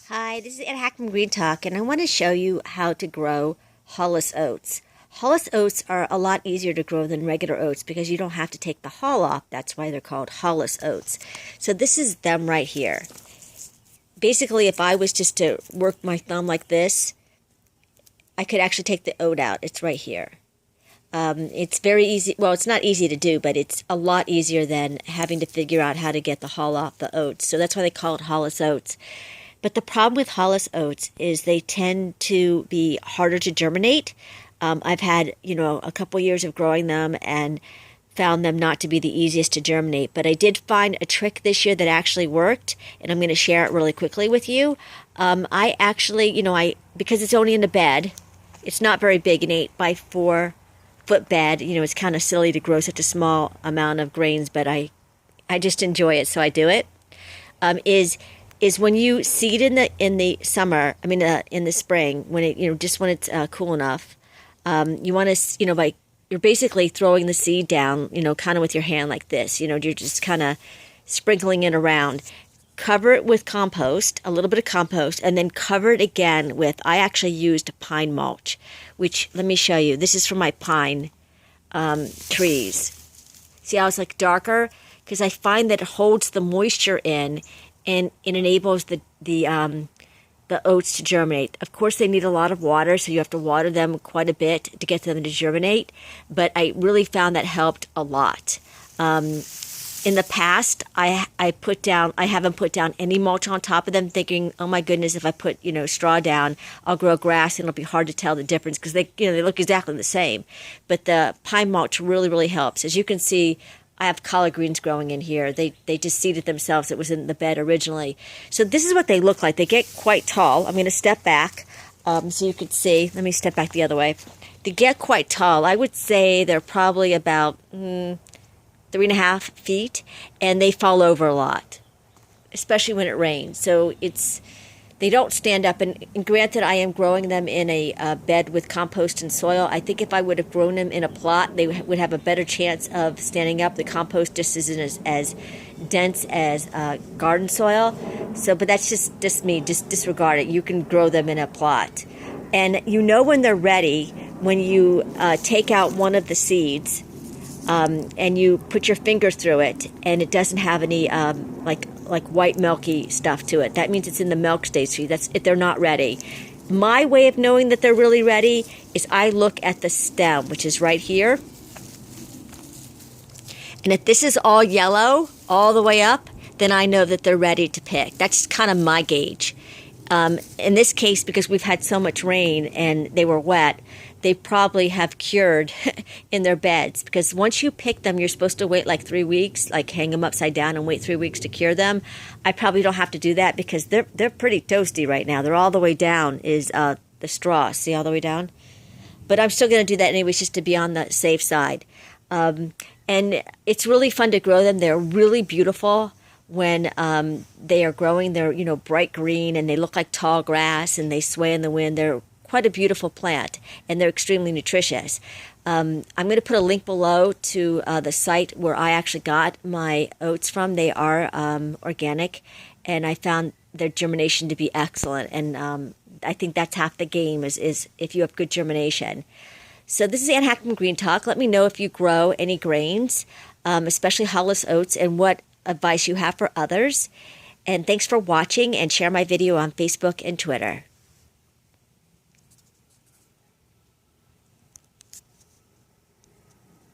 Hi, this is Ann Hack from Green Talk, and I want to show you how to grow Hulless oats. Hulless oats are a lot easier to grow than regular oats because you don't have to take the hull off. That's why they're called Hulless oats. So this is them right here. Basically, if I was just to work my thumb like this, I could actually take the oat out. It's right here. It's very easy. Well, it's not easy to do, but it's a lot easier than having to figure out how to get the hull off the oats. So that's why they call it Hulless oats. But the problem with Hulless oats is they tend to be harder to germinate. I've had, a couple years of growing them and found them not to be the easiest to germinate. But I did find a trick this year that actually worked, and I'm going to share it really quickly with you. I actually, because it's only in a bed, it's not very big, an 8-by-4-foot bed. It's kind of silly to grow such a small amount of grains, but I just enjoy it, so I do it. Is when you seed in the summer, in the spring, when it just when it's cool enough, you want to you're basically throwing the seed down, kind of with your hand like this. You're just kind of sprinkling it around. Cover it with compost, a little bit of compost, and then cover it again with. I actually used pine mulch, which let me show you. This is from my pine trees. See how it's like darker? Because I find that it holds the moisture in. And it enables the oats to germinate. Of course, they need a lot of water, so you have to water them quite a bit to get them to germinate. But I really found that helped a lot. In the past, I haven't put down any mulch on top of them, thinking, oh my goodness, if I put straw down, I'll grow grass, and it'll be hard to tell the difference because they look exactly the same. But the pine mulch really helps. As you can see, I have collard greens growing in here. They just seeded themselves. It was in the bed originally. So this is what they look like. They get quite tall. I'm going to step back so you can see. Let me step back the other way. They get quite tall. I would say they're probably about 3.5 feet, and they fall over a lot, especially when it rains. So they don't stand up. And granted, I am growing them in a bed with compost and soil. I think if I would have grown them in a plot, they would have a better chance of standing up. The compost just isn't as dense as garden soil. But that's just me. Just disregard it. You can grow them in a plot. And when they're ready when you take out one of the seeds and you put your finger through it, and it doesn't have any like white milky stuff to it. That means it's in the milk stage. That's if they're not ready. My way of knowing that they're really ready is I look at the stem, which is right here. And if this is all yellow all the way up, then I know that they're ready to pick. That's kind of my gauge. In this case, because we've had so much rain and they were wet, they probably have cured in their beds, because once you pick them, you're supposed to wait like 3 weeks, like hang them upside down and wait 3 weeks to cure them. I probably don't have to do that because they're pretty toasty right now. They're all the way down is the straw. See all the way down? But I'm still going to do that anyways, just to be on the safe side. And it's really fun to grow them. They're really beautiful when they are growing. They're bright green, and they look like tall grass, and they sway in the wind. They're quite a beautiful plant, and they're extremely nutritious. I'm going to put a link below to the site where I actually got my oats from. They are organic, and I found their germination to be excellent. And I think that's half the game is if you have good germination. So this is Ann Hack from Green Talk. Let me know if you grow any grains, especially Hulless oats, and what advice you have for others. And thanks for watching, and share my video on Facebook and Twitter.